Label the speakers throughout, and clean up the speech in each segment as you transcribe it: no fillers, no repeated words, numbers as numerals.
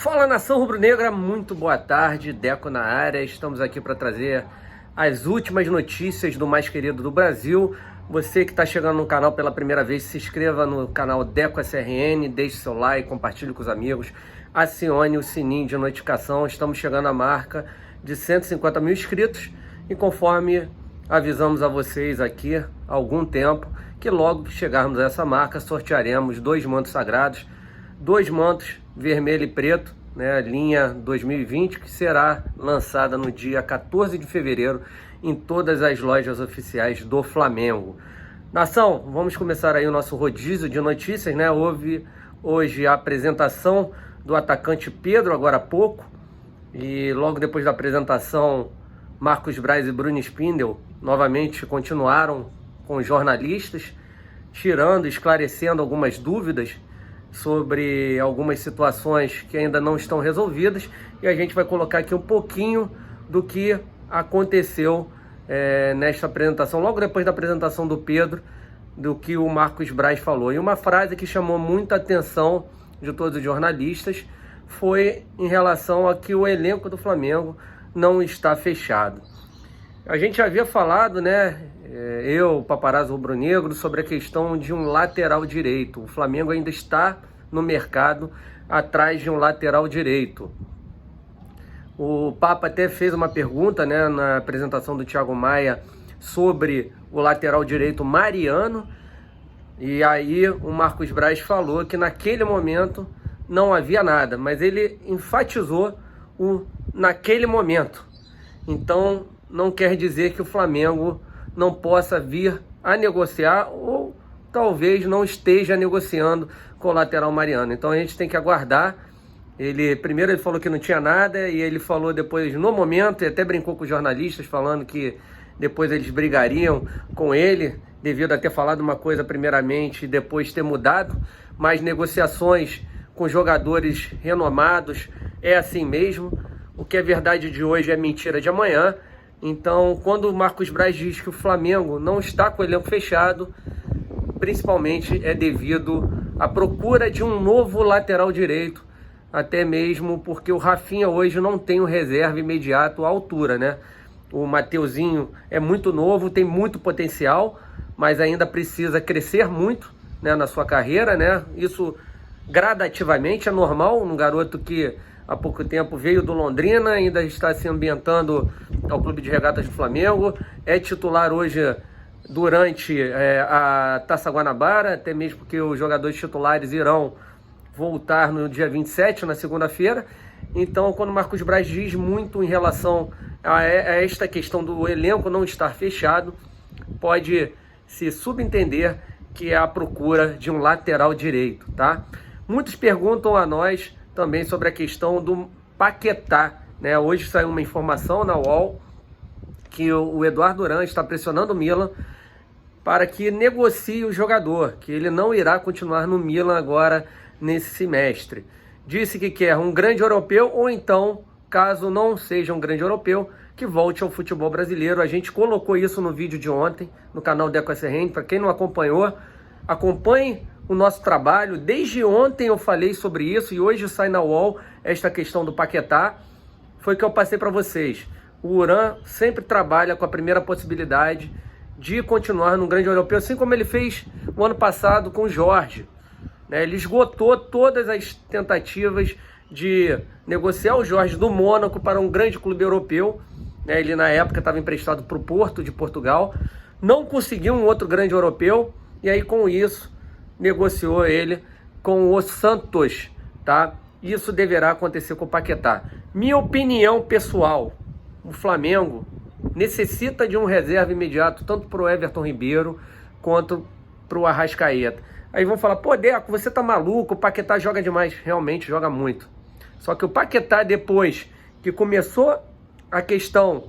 Speaker 1: Fala, nação rubro-negra, muito boa tarde, Deco na área. Estamos aqui para trazer as últimas notícias do mais querido do Brasil. Você que está chegando no canal pela primeira vez, se inscreva no canal Deco SRN, deixe seu like, compartilhe com os amigos, acione o sininho de notificação. Estamos chegando à marca de 150 mil inscritos e conforme avisamos a vocês aqui há algum tempo, que logo que chegarmos a essa marca, sortearemos 2 mantos sagrados, 2 mantos vermelho e preto, né, linha 2020, que será lançada no dia 14 de fevereiro em todas as lojas oficiais do Flamengo. Nação, vamos começar aí o nosso rodízio de notícias, né? Houve hoje a apresentação do atacante Pedro, agora há pouco, e logo depois da apresentação, Marcos Braz e Bruno Spindel novamente continuaram com os jornalistas, esclarecendo algumas dúvidas sobre algumas situações que ainda não estão resolvidas, e a gente vai colocar aqui um pouquinho do que aconteceu nesta apresentação, logo depois da apresentação do Pedro, do que o Marcos Braz falou. E uma frase que chamou muita atenção de todos os jornalistas foi em relação a que o elenco do Flamengo não está fechado. A gente havia falado, né, eu, Paparazzo Rubro-Negro, sobre a questão de um lateral direito. O Flamengo ainda está no mercado atrás de um lateral direito. O Papa até fez uma pergunta, né, na apresentação do Thiago Maia sobre o lateral direito Mariano, e aí o Marcos Braz falou que naquele momento não havia nada, mas ele enfatizou o naquele momento. Então não quer dizer que o Flamengo não possa vir a negociar ou talvez não esteja negociando com o lateral Mariano. Então a gente tem que aguardar. Primeiro ele falou que não tinha nada, e ele falou depois no momento, e até brincou com os jornalistas falando que depois eles brigariam com ele, devido a ter falado uma coisa primeiramente e depois ter mudado. Mas negociações com jogadores renomados é assim mesmo. O que é verdade de hoje é mentira de amanhã. Então, quando o Marcos Braz diz que o Flamengo não está com o elenco fechado, principalmente é devido à procura de um novo lateral direito, até mesmo porque o Rafinha hoje não tem um reserva imediato à altura, né? O Mateuzinho é muito novo, tem muito potencial, mas ainda precisa crescer muito, né, na sua carreira, né? Isso gradativamente é normal, um garoto que há pouco tempo veio do Londrina, ainda está se ambientando ao Clube de Regatas do Flamengo, é titular hoje durante a Taça Guanabara, até mesmo porque os jogadores titulares irão voltar no dia 27, na segunda-feira. Então, quando o Marcos Braz diz muito em relação a esta questão do elenco não estar fechado, pode se subentender que é a procura de um lateral direito, tá? Muitos perguntam a nós também sobre a questão do Paquetá, né? Hoje saiu uma informação na UOL que o Eduardo Duran está pressionando o Milan para que negocie o jogador, que ele não irá continuar no Milan agora nesse semestre. Disse que quer um grande europeu, ou então, caso não seja um grande europeu, que volte ao futebol brasileiro. A gente colocou isso no vídeo de ontem, no canal Deco SRN. Para quem não acompanhou, acompanhe o nosso trabalho. Desde ontem eu falei sobre isso e hoje sai na UOL esta questão do Paquetá. Foi que eu passei para vocês. O Uran sempre trabalha com a primeira possibilidade de continuar no grande europeu, assim como ele fez o ano passado com o Jorge. Ele esgotou todas as tentativas de negociar o Jorge do Mônaco para um grande clube europeu. Ele na época estava emprestado para o Porto de Portugal, não conseguiu um outro grande europeu, e aí com isso negociou ele com o Santos, tá? Isso deverá acontecer com o Paquetá. Minha opinião pessoal, o Flamengo necessita de um reserva imediato, tanto para o Everton Ribeiro quanto para o Arrascaeta. Aí vão falar, pô, Deco, você tá maluco, o Paquetá joga demais. Realmente joga muito. Só que o Paquetá, depois que começou a questão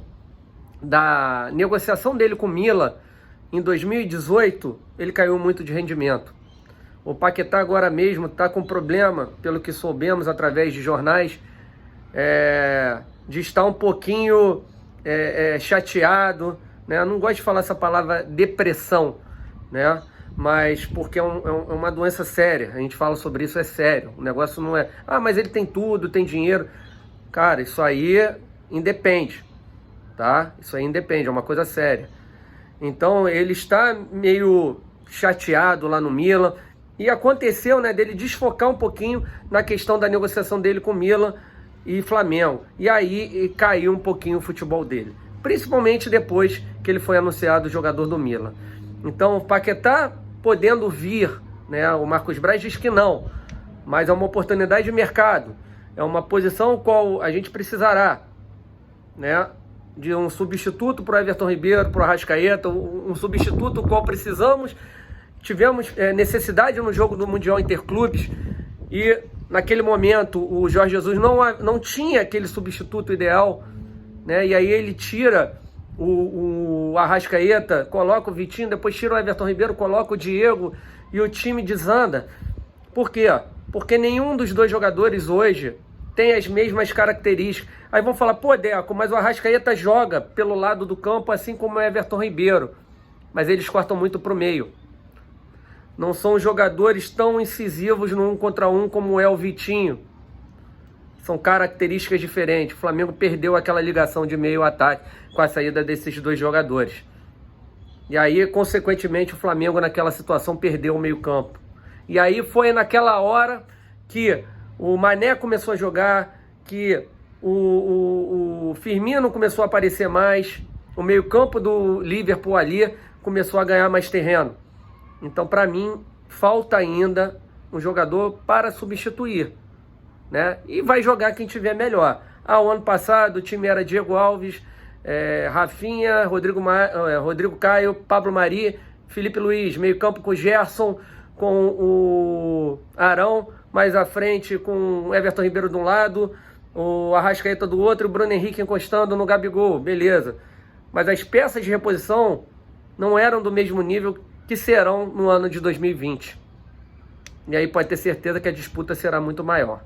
Speaker 1: da negociação dele com o Milan, em 2018, ele caiu muito de rendimento. O Paquetá agora mesmo está com problema, pelo que soubemos através de jornais, de estar um pouquinho chateado, né? Eu não gosto de falar essa palavra depressão, né? mas porque é uma doença séria. A gente fala sobre isso, é sério. O negócio não é, mas ele tem tudo, tem dinheiro. Cara, isso aí independe, tá? Isso aí independe, é uma coisa séria. Então ele está meio chateado lá no Milan. E aconteceu, né, dele desfocar um pouquinho na questão da negociação dele com o Milan e Flamengo. E aí caiu um pouquinho o futebol dele. Principalmente depois que ele foi anunciado jogador do Milan. Então o Paquetá podendo vir, né, o Marcos Braz diz que não. Mas é uma oportunidade de mercado. É uma posição qual a gente precisará, né, de um substituto para o Everton Ribeiro, para o Arrascaeta, um substituto qual precisamos. Tivemos necessidade no jogo do Mundial Interclubes e naquele momento o Jorge Jesus não tinha aquele substituto ideal, né? E aí ele tira o Arrascaeta, coloca o Vitinho, depois tira o Everton Ribeiro, coloca o Diego e o time desanda. Por quê? Porque nenhum dos dois jogadores hoje tem as mesmas características. Aí vão falar, pô, Deco, mas o Arrascaeta joga pelo lado do campo assim como o Everton Ribeiro, mas eles cortam muito pro meio. Não são jogadores tão incisivos no 1 contra 1 como é o Vitinho. São características diferentes. O Flamengo perdeu aquela ligação de meio-ataque com a saída desses dois jogadores. E aí, consequentemente, o Flamengo naquela situação perdeu o meio-campo. E aí foi naquela hora que o Mané começou a jogar, que o Firmino começou a aparecer mais, o meio-campo do Liverpool ali começou a ganhar mais terreno. Então, para mim, falta ainda um jogador para substituir, né? E vai jogar quem tiver melhor. O ano passado o time era Diego Alves, Rafinha, Rodrigo Caio, Pablo Mari, Felipe Luiz, meio campo com o Gerson, com o Arão, mais à frente com o Everton Ribeiro de um lado, o Arrascaeta do outro e o Bruno Henrique encostando no Gabigol, beleza. Mas as peças de reposição não eram do mesmo nível que serão no ano de 2020. E aí pode ter certeza que a disputa será muito maior.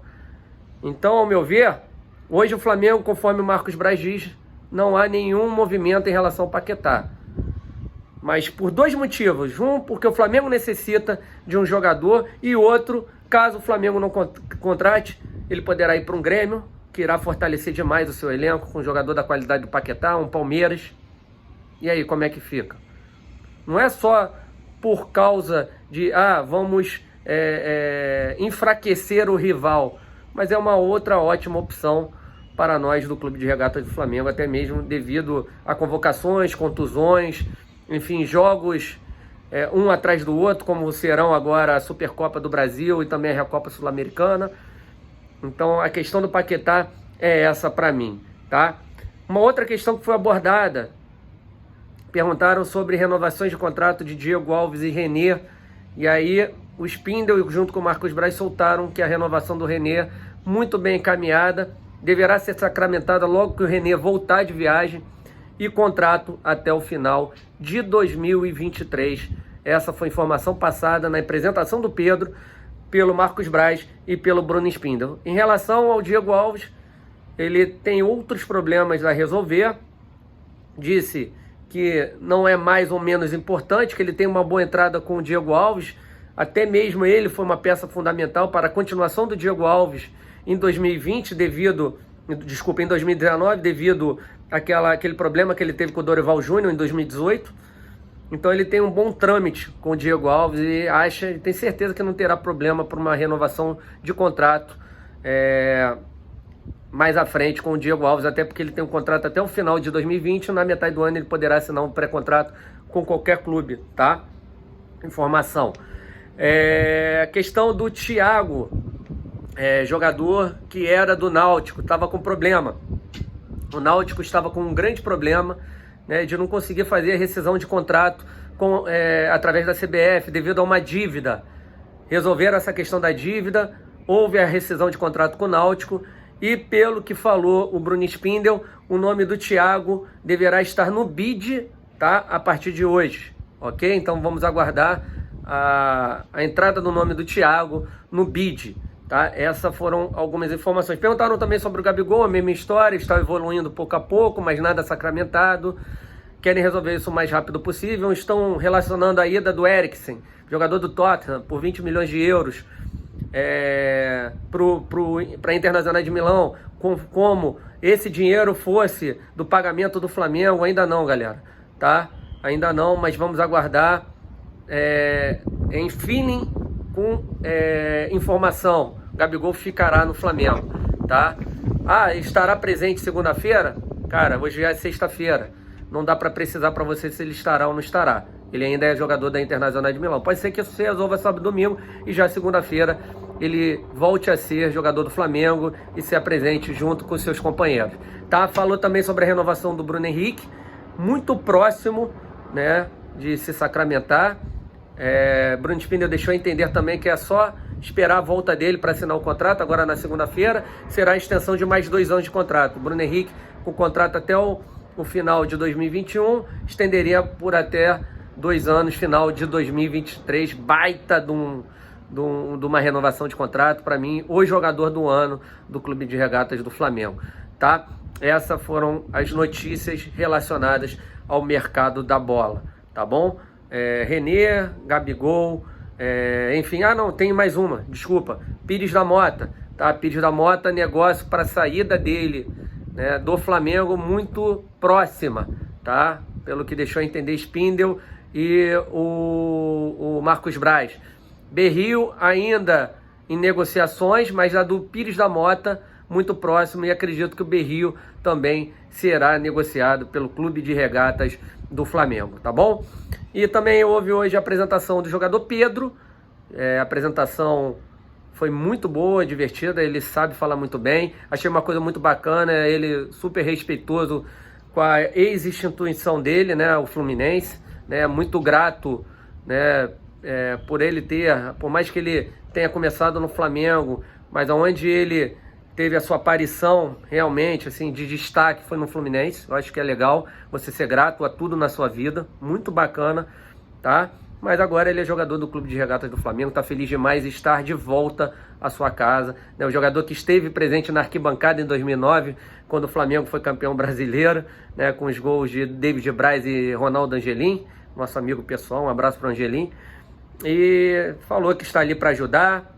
Speaker 1: Então, ao meu ver, hoje o Flamengo, conforme o Marcos Braz diz, não há nenhum movimento em relação ao Paquetá. Mas por dois motivos. Um, porque o Flamengo necessita de um jogador, e outro, caso o Flamengo não contrate, ele poderá ir para um Grêmio, que irá fortalecer demais o seu elenco, com um jogador da qualidade do Paquetá, um Palmeiras. E aí, como é que fica? Não é só por causa de, vamos enfraquecer o rival, mas é uma outra ótima opção para nós do Clube de Regatas do Flamengo, até mesmo devido a convocações, contusões, enfim, jogos um atrás do outro, como serão agora a Supercopa do Brasil e também a Recopa Sul-Americana. Então a questão do Paquetá é essa para mim, tá? Uma outra questão que foi abordada, perguntaram sobre renovações de contrato de Diego Alves e René, e aí o Spindle junto com o Marcos Braz soltaram que a renovação do René, muito bem encaminhada, deverá ser sacramentada logo que o René voltar de viagem, e contrato até o final de 2023. Essa foi a informação passada na apresentação do Pedro, pelo Marcos Braz e pelo Bruno Spindle. Em relação ao Diego Alves, ele tem outros problemas a resolver, disse que não é mais ou menos importante, que ele tem uma boa entrada com o Diego Alves, até mesmo ele foi uma peça fundamental para a continuação do Diego Alves em 2020, em 2019, devido àquele problema que ele teve com o Dorival Júnior em 2018. Então ele tem um bom trâmite com o Diego Alves e tem certeza que não terá problema para uma renovação de contrato mais à frente com o Diego Alves, até porque ele tem um contrato até o final de 2020, na metade do ano ele poderá assinar um pré-contrato com qualquer clube, tá? Informação. Questão do Thiago, jogador que era do Náutico, estava com problema. O Náutico estava com um grande problema, né, de não conseguir fazer a rescisão de contrato através da CBF, devido a uma dívida. Resolveram essa questão da dívida, houve a rescisão de contrato com o Náutico, e pelo que falou o Bruno Spindle, o nome do Thiago deverá estar no bid, tá, a partir de hoje, ok? Então vamos aguardar a entrada do nome do Thiago no bid, tá? Essas foram algumas informações. Perguntaram também sobre o Gabigol, a mesma história, está evoluindo pouco a pouco, mas nada sacramentado. querem resolver isso o mais rápido possível. Estão relacionando a ida do Eriksen, jogador do Tottenham, por 20 milhões de euros para a Internacional de Milão, como esse dinheiro fosse do pagamento do Flamengo. Ainda não, galera, tá? Ainda não, mas vamos aguardar em feeling com informação. Gabigol ficará no Flamengo, tá? Estará presente segunda-feira? Cara, hoje já é sexta-feira. Não dá para precisar para você se ele estará ou não estará. Ele ainda é jogador da Internacional de Milão. Pode ser que isso se resolva sábado e domingo e já segunda-feira ele volte a ser jogador do Flamengo e se apresente junto com seus companheiros. Tá? Falou também sobre a renovação do Bruno Henrique, muito próximo, né, de se sacramentar. Bruno Spindel deixou entender também que é só esperar a volta dele para assinar o contrato. Agora na segunda-feira será a extensão de mais 2 anos de contrato. O Bruno Henrique, com contrato até o final de 2021, estenderia por até 2 anos, final de 2023. Baita de uma renovação de contrato. Para mim, o jogador do ano do Clube de Regatas do Flamengo, tá? Essas foram as notícias relacionadas ao mercado da bola, tá bom? René, Gabigol, enfim, não, tem mais uma, desculpa, Pires da Mota, tá? Pires da Mota, negócio para a saída dele, né, do Flamengo muito próxima, tá? Pelo que deixou entender Spindel e o Marcos Braz. Berrio ainda em negociações, mas a do Pires da Mota muito próximo, e acredito que o Berrio também será negociado pelo Clube de Regatas do Flamengo, tá bom? E também houve hoje a apresentação do jogador Pedro. A apresentação foi muito boa, divertida, ele sabe falar muito bem. Achei uma coisa muito bacana, ele super respeitoso com a ex-instituição dele, né, o Fluminense, né, muito grato, né, por ele por mais que ele tenha começado no Flamengo, mas onde ele teve a sua aparição realmente assim de destaque foi no Fluminense. Eu acho que é legal você ser grato a tudo na sua vida, muito bacana, tá? Mas agora ele é jogador do Clube de Regatas do Flamengo, tá feliz demais em estar de volta à sua casa, né? O jogador que esteve presente na arquibancada em 2009, quando o Flamengo foi campeão brasileiro, né? Com os gols de David Braz e Ronaldo Angelim, nosso amigo pessoal, um abraço para o Angelim, e falou que está ali para ajudar,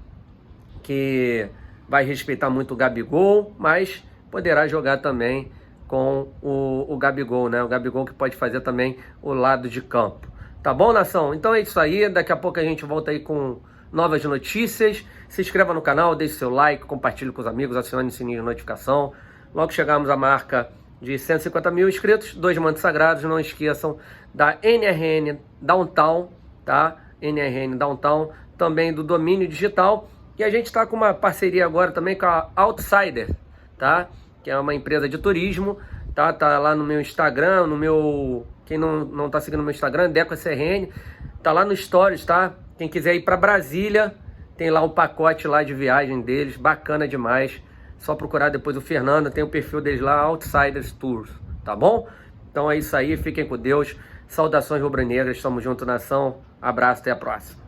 Speaker 1: que vai respeitar muito o Gabigol, mas poderá jogar também com o Gabigol, né? O Gabigol que pode fazer também o lado de campo. Tá bom, nação? Então é isso aí. Daqui a pouco a gente volta aí com novas notícias. Se inscreva no canal, deixe seu like, compartilhe com os amigos, acione o sininho de notificação. Logo chegarmos à marca de 150 mil inscritos, 2 mantos sagrados. Não esqueçam da NRN Downtown, tá? NRN Downtown, também do domínio digital. E a gente está com uma parceria agora também com a Outsider, tá? Que é uma empresa de turismo, tá? Tá lá no meu Instagram, quem não tá seguindo no meu Instagram, Deco SRN, tá lá no Stories, tá? Quem quiser ir para Brasília, tem lá um pacote lá de viagem deles, bacana demais. Só procurar depois o Fernando, tem o perfil deles lá, Outsiders Tours, tá bom? Então é isso aí, fiquem com Deus. Saudações rubro-negras, estamos juntos, nação. Abraço, até a próxima.